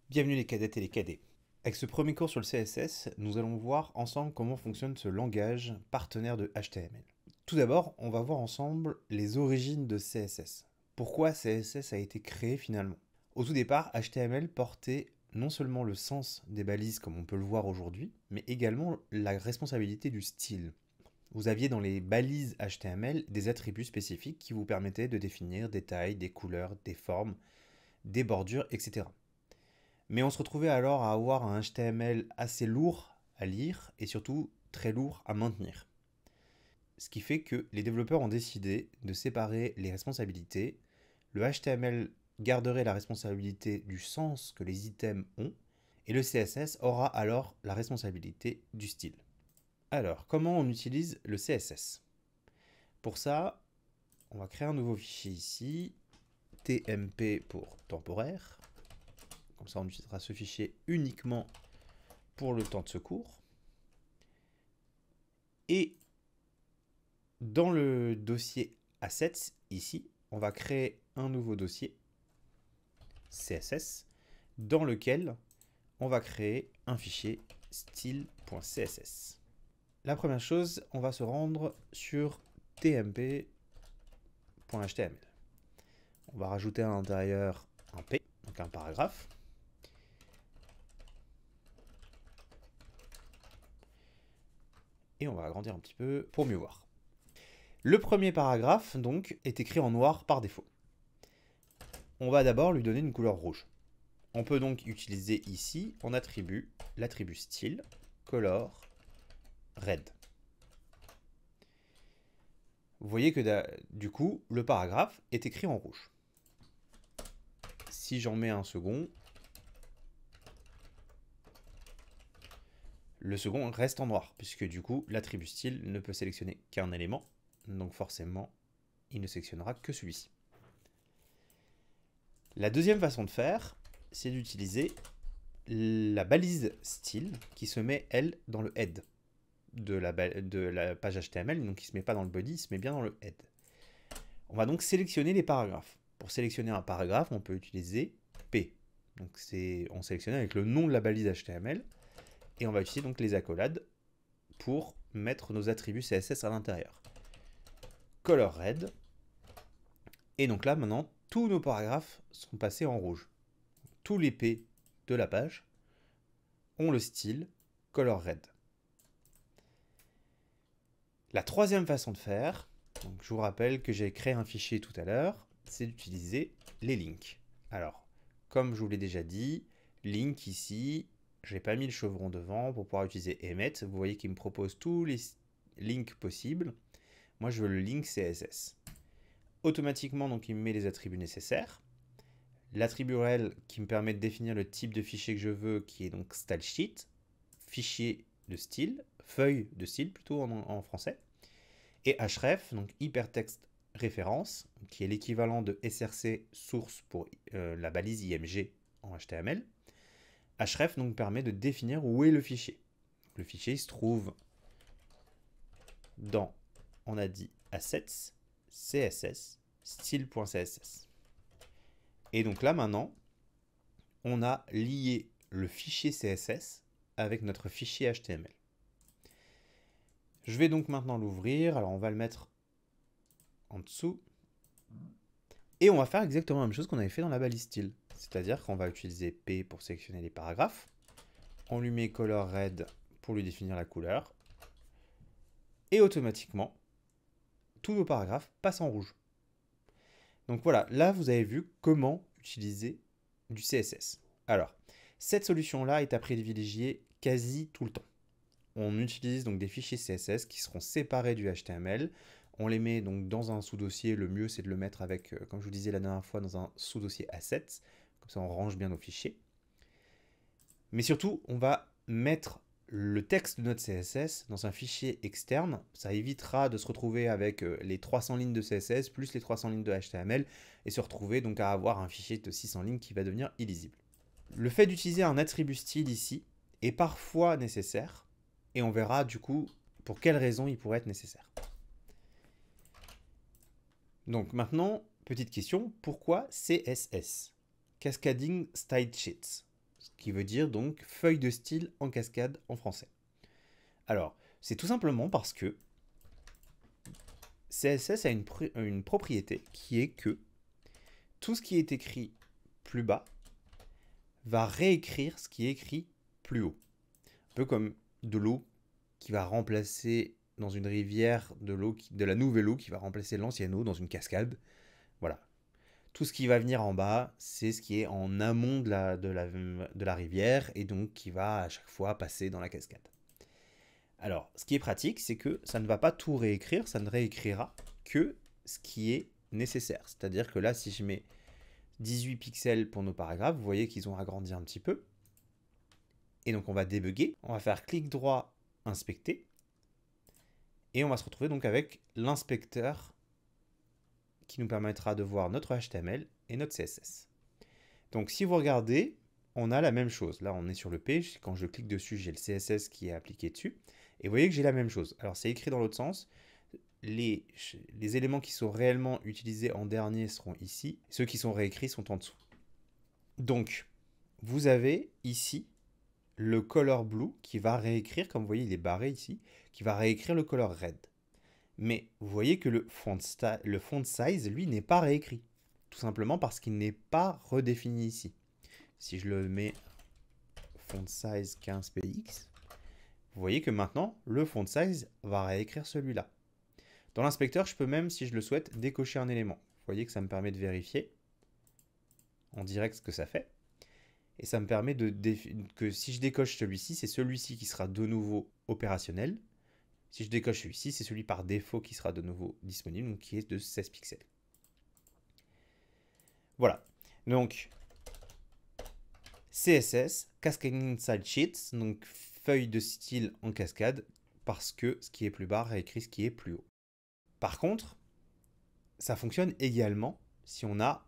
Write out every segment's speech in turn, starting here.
Bienvenue les cadettes et les cadets. Avec ce premier cours sur le CSS, nous allons voir ensemble comment fonctionne ce langage partenaire de HTML. Tout d'abord, on va voir ensemble les origines de CSS. Pourquoi CSS a été créé finalement? Au tout départ, HTML portait non seulement le sens des balises comme on peut le voir aujourd'hui, mais également la responsabilité du style. Vous aviez dans les balises HTML des attributs spécifiques qui vous permettaient de définir des tailles, des couleurs, des formes, des bordures, etc. Mais on se retrouvait alors à avoir un HTML assez lourd à lire et surtout très lourd à maintenir. Ce qui fait que les développeurs ont décidé de séparer les responsabilités. Le HTML garderait la responsabilité du sens que les items ont et le CSS aura alors la responsabilité du style. Alors, comment on utilise le CSS? Pour ça, on va créer un nouveau fichier ici, tmp pour temporaire. Comme ça, on utilisera ce fichier uniquement pour le temps de secours. Et dans le dossier assets, ici, on va créer un nouveau dossier CSS dans lequel on va créer un fichier style.css. La première chose, on va se rendre sur tmp.html. On va rajouter à l'intérieur un P, donc un paragraphe. Et on va agrandir un petit peu pour mieux voir. Le premier paragraphe, donc, est écrit en noir par défaut. On va d'abord lui donner une couleur rouge. On peut donc utiliser ici en attribut l'attribut style color red. Vous voyez que du coup, le paragraphe est écrit en rouge. Si j'en mets un second, le second reste en noir, puisque du coup, l'attribut style ne peut sélectionner qu'un élément, donc forcément, il ne sélectionnera que celui-ci. La deuxième façon de faire, c'est d'utiliser la balise style qui se met, elle, dans le head de la page HTML, donc il ne se met pas dans le body, il se met bien dans le head. On va donc sélectionner les paragraphes. Pour sélectionner un paragraphe, on peut utiliser P. Donc on sélectionne avec le nom de la balise HTML, et on va utiliser donc les accolades pour mettre nos attributs CSS à l'intérieur. Color red. Et donc là, maintenant, tous nos paragraphes sont passés en rouge. Tous les P de la page ont le style color red. La troisième façon de faire, donc je vous rappelle que j'ai créé un fichier tout à l'heure, c'est d'utiliser les links. Alors, comme je vous l'ai déjà dit, link ici, je n'ai pas mis le chevron devant pour pouvoir utiliser emmet. Vous voyez qu'il me propose tous les links possibles. Moi, je veux le link CSS. Automatiquement, donc, il me met les attributs nécessaires. L'attribut rel qui me permet de définir le type de fichier que je veux, qui est donc stylesheet, fichier de style, feuille de style plutôt en français. Et href, donc hypertexte référence, qui est l'équivalent de src source pour la balise img en HTML. Href donc permet de définir où est le fichier. Le fichier se trouve dans, on a dit, assets, css, style.css. Et donc là maintenant, on a lié le fichier CSS avec notre fichier HTML. Je vais donc maintenant l'ouvrir. Alors on va le mettre en dessous. Et on va faire exactement la même chose qu'on avait fait dans la balise style. C'est-à-dire qu'on va utiliser P pour sélectionner les paragraphes. On lui met color red pour lui définir la couleur. Et automatiquement, tous nos paragraphes passent en rouge. Donc voilà, là vous avez vu comment utiliser du CSS. Alors, cette solution-là est à privilégier quasi tout le temps. On utilise donc des fichiers CSS qui seront séparés du HTML. On les met donc dans un sous-dossier. Le mieux, c'est de le mettre avec, comme je vous disais la dernière fois, dans un sous-dossier assets. Comme ça, on range bien nos fichiers. Mais surtout, on va mettre le texte de notre CSS dans un fichier externe. Ça évitera de se retrouver avec les 300 lignes de CSS plus les 300 lignes de HTML et se retrouver donc à avoir un fichier de 600 lignes qui va devenir illisible. Le fait d'utiliser un attribut style ici est parfois nécessaire et on verra du coup pour quelles raisons il pourrait être nécessaire. Donc maintenant, petite question, pourquoi CSS? Cascading Style Sheets. qui veut dire donc feuille de style en cascade en français. Alors, c'est tout simplement parce que CSS a une propriété qui est que tout ce qui est écrit plus bas va réécrire ce qui est écrit plus haut. Un peu comme de l'eau qui va remplacer dans une rivière de la nouvelle eau qui va remplacer l'ancienne eau dans une cascade. Voilà. Tout ce qui va venir en bas, c'est ce qui est en amont de la rivière et donc qui va à chaque fois passer dans la cascade. Alors, ce qui est pratique, c'est que ça ne va pas tout réécrire, ça ne réécrira que ce qui est nécessaire. C'est-à-dire que là, si je mets 18 pixels pour nos paragraphes, vous voyez qu'ils ont agrandi un petit peu. Et donc, on va débugger. On va faire clic droit, inspecter. Et on va se retrouver donc avec l'inspecteur qui nous permettra de voir notre HTML et notre CSS. Donc, si vous regardez, on a la même chose. Là, on est sur le P. Quand je clique dessus, j'ai le CSS qui est appliqué dessus. Et vous voyez que j'ai la même chose. Alors, c'est écrit dans l'autre sens. Les éléments qui sont réellement utilisés en dernier seront ici. Ceux qui sont réécrits sont en dessous. Donc, vous avez ici le color blue qui va réécrire, comme vous voyez, il est barré ici, qui va réécrire le color red. Mais vous voyez que le font size, lui, n'est pas réécrit. Tout simplement parce qu'il n'est pas redéfini ici. Si je le mets font size 15px, vous voyez que maintenant, le font size va réécrire celui-là. Dans l'inspecteur, je peux même, si je le souhaite, décocher un élément. Vous voyez que ça me permet de vérifier en direct ce que ça fait. Et ça me permet que si je décoche celui-ci, c'est celui-ci qui sera de nouveau opérationnel. Si je décoche celui-ci, c'est celui par défaut qui sera de nouveau disponible, donc qui est de 16 pixels. Voilà. Donc, CSS, Cascading Style Sheets, donc feuille de style en cascade, parce que ce qui est plus bas réécrit ce qui est plus haut. Par contre, ça fonctionne également si on a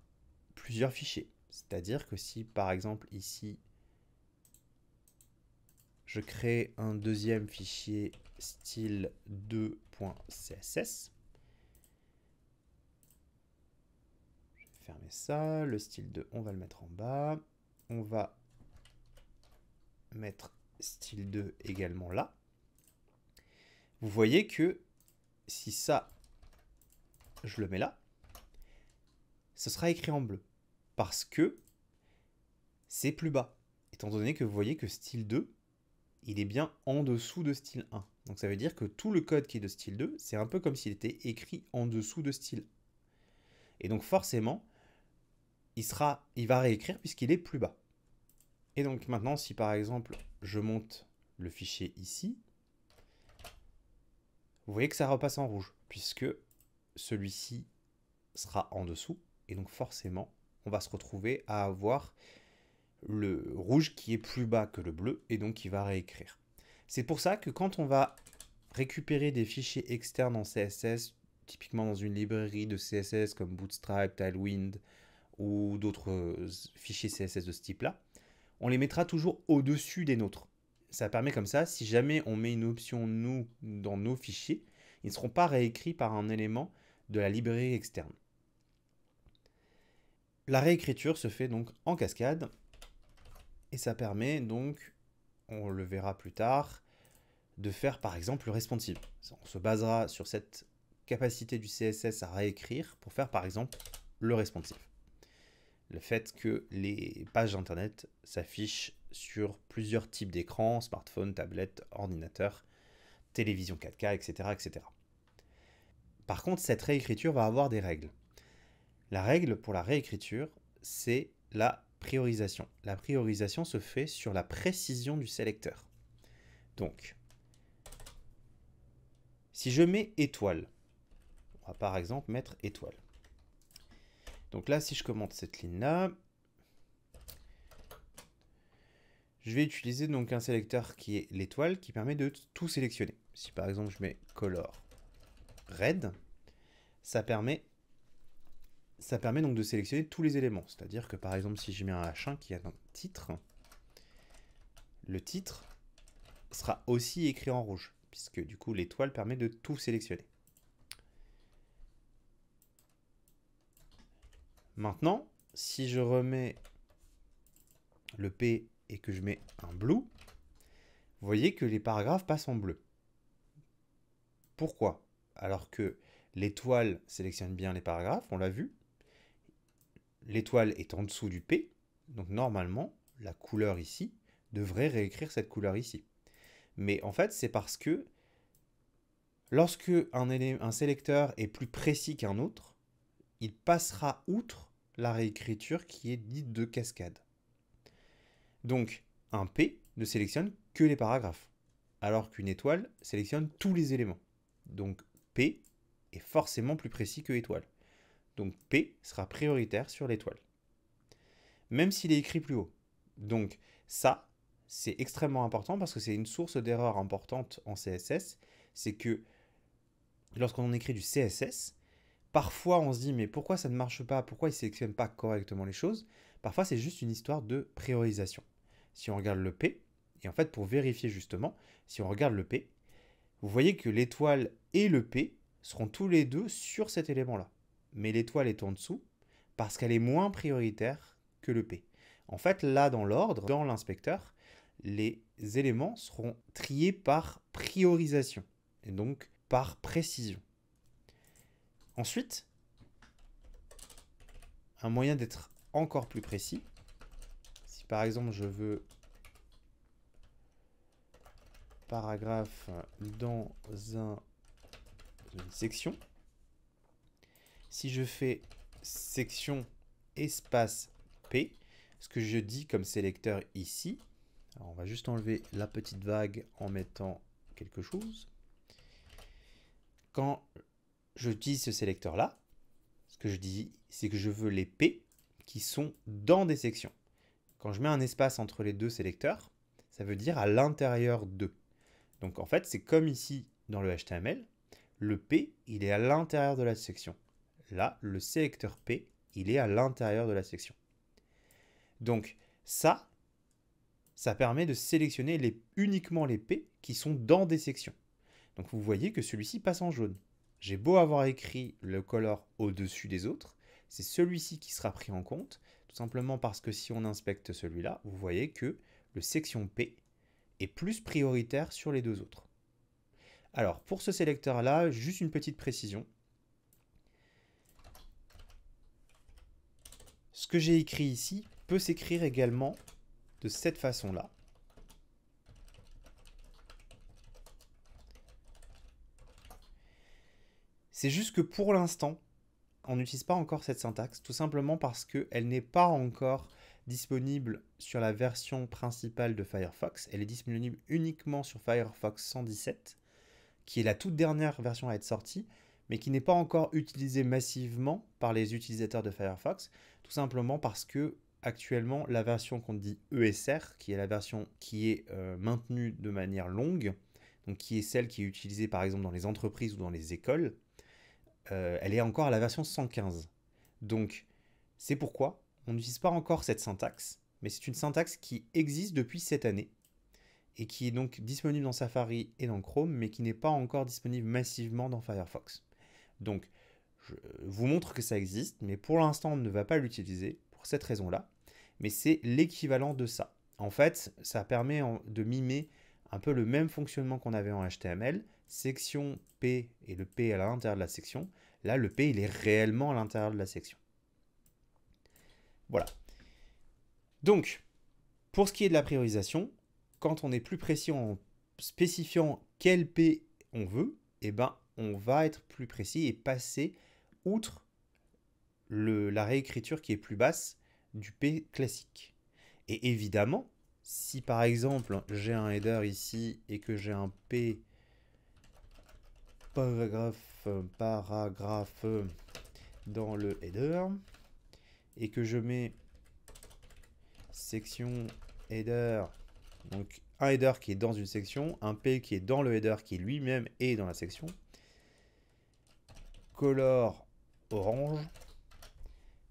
plusieurs fichiers. C'est-à-dire que si, par exemple, ici, je crée un deuxième fichier style2.css, je vais fermer ça, le style 2, on va le mettre en bas, on va mettre style 2 également là. Vous voyez que si ça, je le mets là, ce sera écrit en bleu. Parce que c'est plus bas. Étant donné que vous voyez que style 2, il est bien en dessous de style 1. Donc ça veut dire que tout le code qui est de style 2, c'est un peu comme s'il était écrit en dessous de style 1. Et donc forcément, il va réécrire puisqu'il est plus bas. Et donc maintenant, si par exemple, je monte le fichier ici, vous voyez que ça repasse en rouge, puisque celui-ci sera en dessous. Et donc forcément, on va se retrouver à avoir le rouge qui est plus bas que le bleu, et donc qui va réécrire. C'est pour ça que quand on va récupérer des fichiers externes en CSS, typiquement dans une librairie de CSS comme Bootstrap, Tailwind, ou d'autres fichiers CSS de ce type-là, on les mettra toujours au-dessus des nôtres. Ça permet comme ça, si jamais on met une option nous dans nos fichiers, ils ne seront pas réécrits par un élément de la librairie externe. La réécriture se fait donc en cascade, et ça permet donc, on le verra plus tard, de faire par exemple le responsive. On se basera sur cette capacité du CSS à réécrire pour faire par exemple le responsive. Le fait que les pages internet s'affichent sur plusieurs types d'écrans, smartphone, tablette, ordinateur, télévision 4K, etc., etc. Par contre, cette réécriture va avoir des règles. La règle pour la réécriture, c'est la priorisation. La priorisation se fait sur la précision du sélecteur. Donc, si je mets étoile, on va par exemple mettre étoile. Donc là, si je commente cette ligne-là, je vais utiliser donc un sélecteur qui est l'étoile qui permet de tout sélectionner. Si par exemple je mets color red, ça permet donc de sélectionner tous les éléments. C'est-à-dire que par exemple si je mets un H1 qui a un titre, le titre sera aussi écrit en rouge, puisque du coup l'étoile permet de tout sélectionner. Maintenant, si je remets le P et que je mets un blue, vous voyez que les paragraphes passent en bleu. Pourquoi? Alors que l'étoile sélectionne bien les paragraphes, on l'a vu. L'étoile est en dessous du P, donc normalement, la couleur ici devrait réécrire cette couleur ici. Mais en fait, c'est parce que lorsque un sélecteur est plus précis qu'un autre, il passera outre la réécriture qui est dite de cascade. Donc, un P ne sélectionne que les paragraphes, alors qu'une étoile sélectionne tous les éléments. Donc, P est forcément plus précis que étoile. Donc, P sera prioritaire sur l'étoile, même s'il est écrit plus haut. Donc, ça, c'est extrêmement important parce que c'est une source d'erreur importante en CSS. C'est que lorsqu'on écrit du CSS, parfois on se dit mais pourquoi ça ne marche pas? Pourquoi il ne sélectionne pas correctement les choses? Parfois c'est juste une histoire de priorisation. Si on regarde le P, et en fait pour vérifier justement, si on regarde le P, vous voyez que l'étoile et le P seront tous les deux sur cet élément-là. Mais l'étoile est en dessous parce qu'elle est moins prioritaire que le P. En fait, là, dans l'ordre, dans l'inspecteur, les éléments seront triés par priorisation, et donc par précision. Ensuite, un moyen d'être encore plus précis, si par exemple je veux paragraphe dans une section, si je fais section espace P, ce que je dis comme sélecteur ici, alors on va juste enlever la petite vague en mettant quelque chose. Quand j'utilise ce sélecteur-là, ce que je dis, c'est que je veux les P qui sont dans des sections. Quand je mets un espace entre les deux sélecteurs, ça veut dire à l'intérieur d'eux. Donc en fait, c'est comme ici dans le HTML, le P, il est à l'intérieur de la section. Là, le sélecteur P, il est à l'intérieur de la section. Donc ça permet de sélectionner uniquement les P qui sont dans des sections. Donc vous voyez que celui-ci passe en jaune. J'ai beau avoir écrit le color au-dessus des autres, c'est celui-ci qui sera pris en compte, tout simplement parce que si on inspecte celui-là, vous voyez que le section P est plus prioritaire sur les deux autres. Alors pour ce sélecteur-là, juste une petite précision. Ce que j'ai écrit ici peut s'écrire également de cette façon-là. C'est juste que pour l'instant, on n'utilise pas encore cette syntaxe, tout simplement parce qu'elle n'est pas encore disponible sur la version principale de Firefox. Elle est disponible uniquement sur Firefox 117, qui est la toute dernière version à être sortie, mais qui n'est pas encore utilisée massivement par les utilisateurs de Firefox, tout simplement parce que actuellement, la version qu'on dit ESR, qui est la version qui est maintenue de manière longue, donc qui est celle qui est utilisée par exemple dans les entreprises ou dans les écoles, elle est encore à la version 115. Donc, c'est pourquoi on n'utilise pas encore cette syntaxe, mais c'est une syntaxe qui existe depuis cette année et qui est donc disponible dans Safari et dans Chrome, mais qui n'est pas encore disponible massivement dans Firefox. Donc, je vous montre que ça existe, mais pour l'instant, on ne va pas l'utiliser pour cette raison-là, mais c'est l'équivalent de ça. En fait, ça permet de mimer un peu le même fonctionnement qu'on avait en HTML, section P et le P à l'intérieur de la section. Là, le P, il est réellement à l'intérieur de la section. Voilà. Donc, pour ce qui est de la priorisation, quand on est plus précis en spécifiant quel P on veut, eh ben, on va être plus précis et passer outre la réécriture qui est plus basse du P classique. Et évidemment, si par exemple j'ai un header ici et que j'ai un P paragraphe dans le header et que je mets section header, donc un header qui est dans une section, un P qui est dans le header qui lui-même est dans la section, color orange,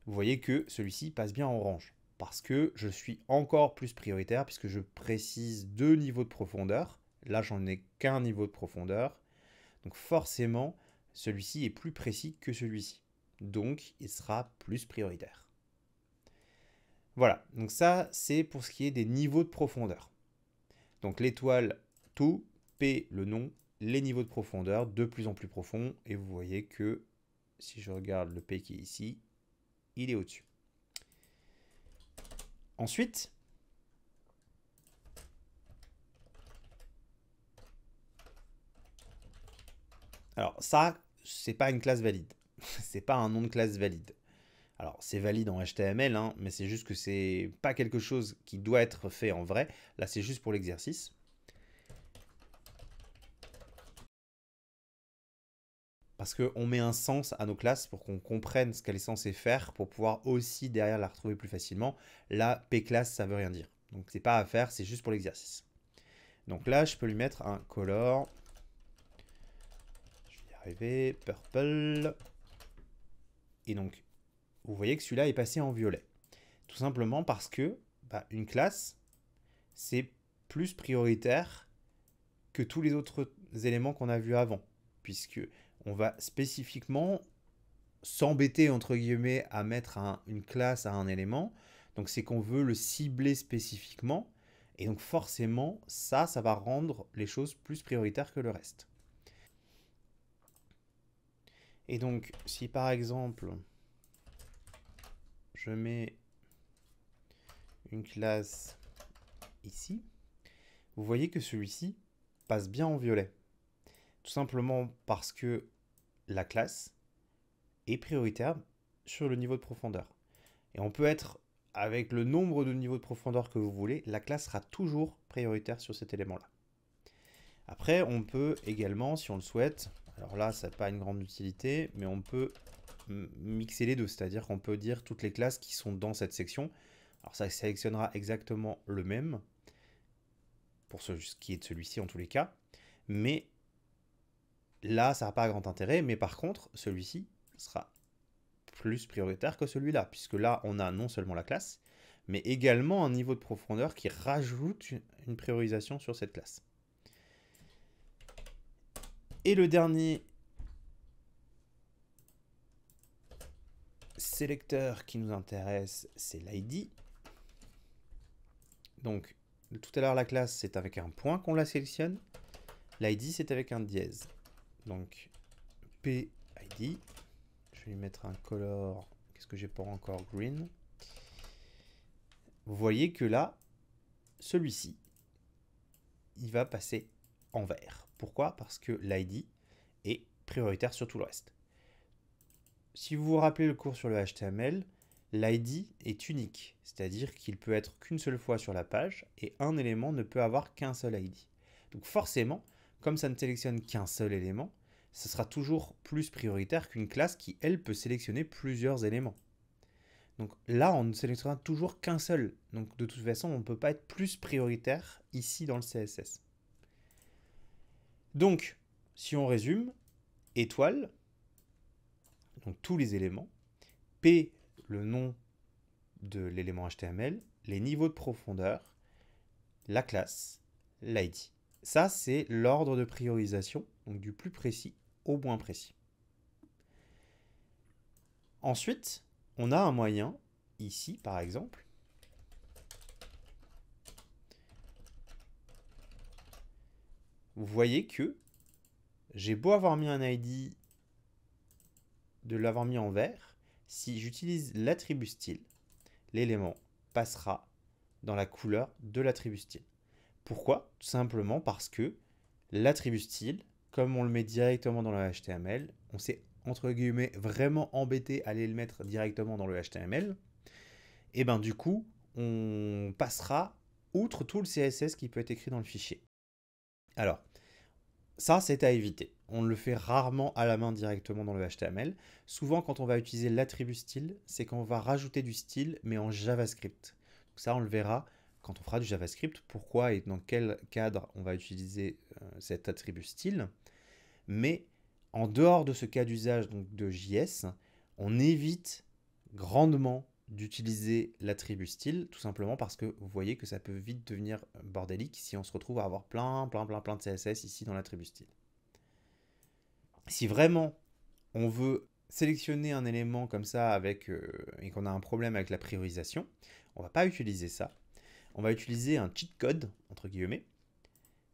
vous voyez que celui-ci passe bien en orange parce que je suis encore plus prioritaire puisque je précise 2 niveaux de profondeur. Là, j'en ai qu'un niveau de profondeur. Donc forcément, celui-ci est plus précis que celui-ci. Donc, il sera plus prioritaire. Voilà, donc ça, c'est pour ce qui est des niveaux de profondeur. Donc l'étoile, tout, P, le nom, les niveaux de profondeur de plus en plus profonds. Et vous voyez que si je regarde le P qui est ici, il est au-dessus. Ensuite, alors ça, c'est pas une classe valide. C'est pas un nom de classe valide. Alors, c'est valide en HTML, hein, mais c'est juste que c'est pas quelque chose qui doit être fait en vrai. Là, c'est juste pour l'exercice. Parce qu'on met un sens à nos classes pour qu'on comprenne ce qu'elle est censée faire, pour pouvoir aussi derrière la retrouver plus facilement. Là, P-class, ça veut rien dire. Donc, c'est pas à faire, c'est juste pour l'exercice. Donc là, je peux lui mettre un color. Je vais y arriver. Purple. Et donc, vous voyez que celui-là est passé en violet. Tout simplement parce que une classe, c'est plus prioritaire que tous les autres éléments qu'on a vus avant, puisque on va spécifiquement s'embêter entre guillemets à mettre une classe à un élément. Donc c'est qu'on veut le cibler spécifiquement, et donc forcément ça va rendre les choses plus prioritaires que le reste. Et donc si par exemple je mets une classe ici, vous voyez que celui-ci passe bien en violet. Tout simplement parce que la classe est prioritaire sur le niveau de profondeur. Et on peut être, avec le nombre de niveaux de profondeur que vous voulez, la classe sera toujours prioritaire sur cet élément-là. Après, on peut également, si on le souhaite, alors là, ça n'a pas une grande utilité, mais on peut mixer les deux, c'est-à-dire qu'on peut dire toutes les classes qui sont dans cette section. Alors ça sélectionnera exactement le même, pour ce qui est de celui-ci en tous les cas, mais là, ça n'a pas grand intérêt, mais par contre, celui-ci sera plus prioritaire que celui-là, puisque là, on a non seulement la classe, mais également un niveau de profondeur qui rajoute une priorisation sur cette classe. Et le dernier sélecteur qui nous intéresse, c'est l'ID. Donc, tout à l'heure, la classe, c'est avec un point qu'on la sélectionne. L'ID, c'est avec un dièse. Donc, PID. Je vais lui mettre un color. Qu'est-ce que j'ai pour encore? Green. Vous voyez que là, celui-ci, il va passer en vert. Pourquoi? Parce que l'ID est prioritaire sur tout le reste. Si vous vous rappelez le cours sur le HTML, l'ID est unique, c'est-à-dire qu'il peut être qu'une seule fois sur la page et un élément ne peut avoir qu'un seul ID. Donc forcément, comme ça ne sélectionne qu'un seul élément, ce sera toujours plus prioritaire qu'une classe qui, elle, peut sélectionner plusieurs éléments. Donc là, on ne sélectionnera toujours qu'un seul. Donc de toute façon, on ne peut pas être plus prioritaire ici dans le CSS. Donc, si on résume, étoile, donc tous les éléments, P, le nom de l'élément HTML, les niveaux de profondeur, la classe, l'ID. Ça, c'est l'ordre de priorisation, donc du plus précis au moins précis. Ensuite, on a un moyen, ici par exemple, vous voyez que j'ai beau avoir mis un ID, de l'avoir mis en vert, si j'utilise l'attribut style, l'élément passera dans la couleur de l'attribut style. Pourquoi? Tout simplement parce que l'attribut style, comme on le met directement dans le HTML, on s'est entre guillemets vraiment embêté à aller le mettre directement dans le HTML, et ben du coup, on passera outre tout le CSS qui peut être écrit dans le fichier. Alors, ça, c'est à éviter. On le fait rarement à la main directement dans le HTML. Souvent, quand on va utiliser l'attribut style, c'est qu'on va rajouter du style, mais en JavaScript. Donc ça, on le verra quand on fera du JavaScript, pourquoi et dans quel cadre on va utiliser cet attribut style. Mais en dehors de ce cas d'usage de JS, on évite grandement d'utiliser l'attribut style, tout simplement parce que vous voyez que ça peut vite devenir bordélique si on se retrouve à avoir plein de CSS ici dans l'attribut style. Si vraiment on veut sélectionner un élément comme ça et qu'on a un problème avec la priorisation, On va pas utiliser ça. On va utiliser un cheat code, entre guillemets,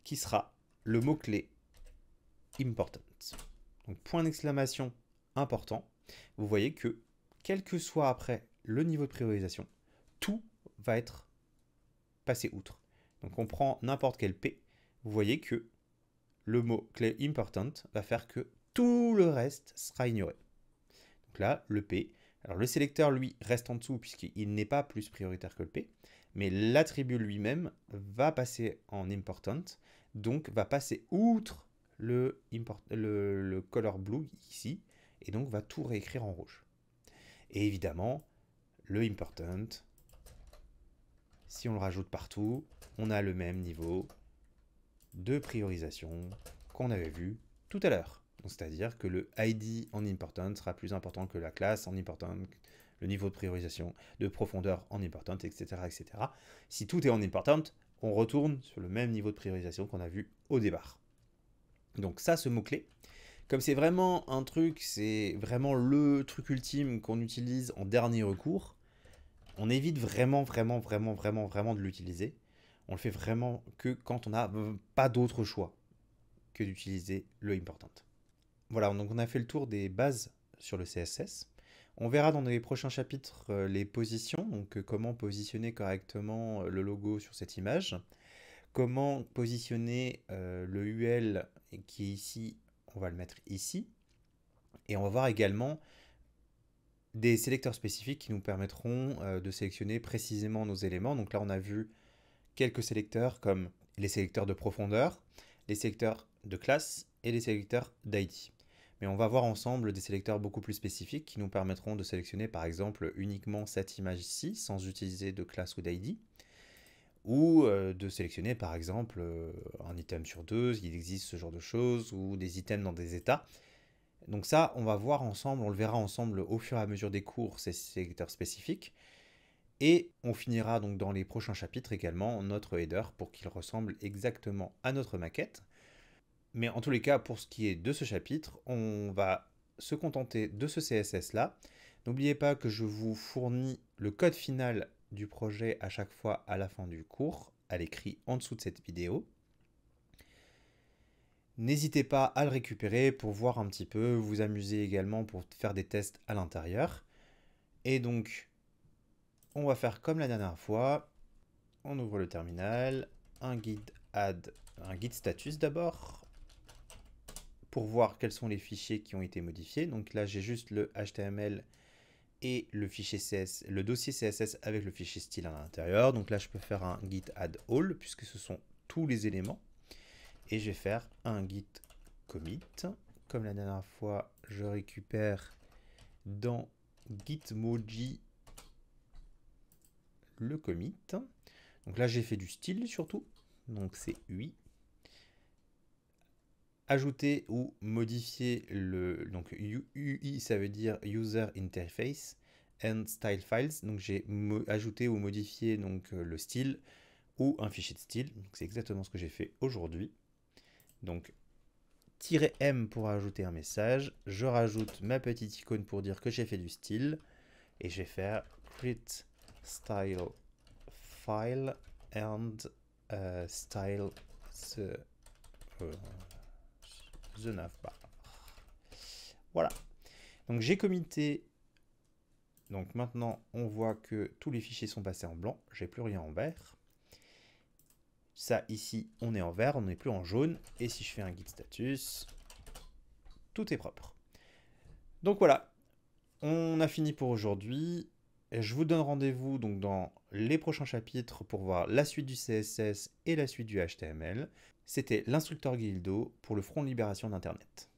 qui sera le mot-clé important. Donc point d'exclamation important. Vous voyez que, quel que soit après le niveau de priorisation, tout va être passé outre. Donc on prend n'importe quel P, vous voyez que le mot-clé important va faire que tout le reste sera ignoré. Donc là, le P, alors le sélecteur lui reste en dessous puisqu'il n'est pas plus prioritaire que le P, mais l'attribut lui-même va passer en important, donc va passer outre le color blue ici, et donc va tout réécrire en rouge. Et évidemment, le important, si on le rajoute partout, on a le même niveau de priorisation qu'on avait vu tout à l'heure. C'est-à-dire que le ID en important sera plus important que la classe en important, le niveau de priorisation, de profondeur en important, etc., etc. Si tout est en important, on retourne sur le même niveau de priorisation qu'on a vu au départ. Donc ça, ce mot-clé, comme c'est vraiment un truc, c'est vraiment le truc ultime qu'on utilise en dernier recours, on évite vraiment de l'utiliser. On le fait vraiment que quand on n'a pas d'autre choix que d'utiliser le important. Voilà, donc on a fait le tour des bases sur le CSS. On verra dans les prochains chapitres les positions, donc comment positionner correctement le logo sur cette image, comment positionner le UL qui est ici, on va le mettre ici, et on va voir également des sélecteurs spécifiques qui nous permettront de sélectionner précisément nos éléments. Donc là, on a vu quelques sélecteurs comme les sélecteurs de profondeur, les sélecteurs de classe et les sélecteurs d'ID. Mais on va voir ensemble des sélecteurs beaucoup plus spécifiques qui nous permettront de sélectionner par exemple uniquement cette image ici sans utiliser de classe ou d'ID, ou de sélectionner par exemple un item sur deux, il existe ce genre de choses, ou des items dans des états. Donc ça, on va voir ensemble, on le verra ensemble au fur et à mesure des cours, ces sélecteurs spécifiques. Et on finira donc dans les prochains chapitres également notre header pour qu'il ressemble exactement à notre maquette. Mais en tous les cas, pour ce qui est de ce chapitre, on va se contenter de ce CSS là. N'oubliez pas que je vous fournis le code final du projet à chaque fois à la fin du cours, à l'écrit en dessous de cette vidéo. N'hésitez pas à le récupérer pour voir un petit peu, vous amuser également pour faire des tests à l'intérieur. Et donc, on va faire comme la dernière fois. On ouvre le terminal, un guide status d'abord, pour voir quels sont les fichiers qui ont été modifiés. Donc là, j'ai juste le HTML et le fichier CSS, le dossier CSS avec le fichier style à l'intérieur. Donc là, je peux faire un git add all, puisque ce sont tous les éléments. Et je vais faire un git commit. Comme la dernière fois, je récupère dans Gitmoji le commit. Donc là, j'ai fait du style surtout. Donc c'est UI. Ajouter ou modifier le... Donc UI, ça veut dire User Interface and Style Files. Donc j'ai ajouté ou modifié donc, le style ou un fichier de style. C'est exactement ce que j'ai fait aujourd'hui. Donc, -M pour ajouter un message. Je rajoute ma petite icône pour dire que j'ai fait du style. Et je vais faire create style file and style the navbar. Voilà. Donc j'ai commité. Donc maintenant, on voit que tous les fichiers sont passés en blanc. J'ai plus rien en vert. Ça, ici, on est en vert, on n'est plus en jaune. Et si je fais un git status, tout est propre. Donc voilà, on a fini pour aujourd'hui. Je vous donne rendez-vous donc dans les prochains chapitres pour voir la suite du CSS et la suite du HTML. C'était l'instructeur Guildo pour le Front de Libération d'Internet.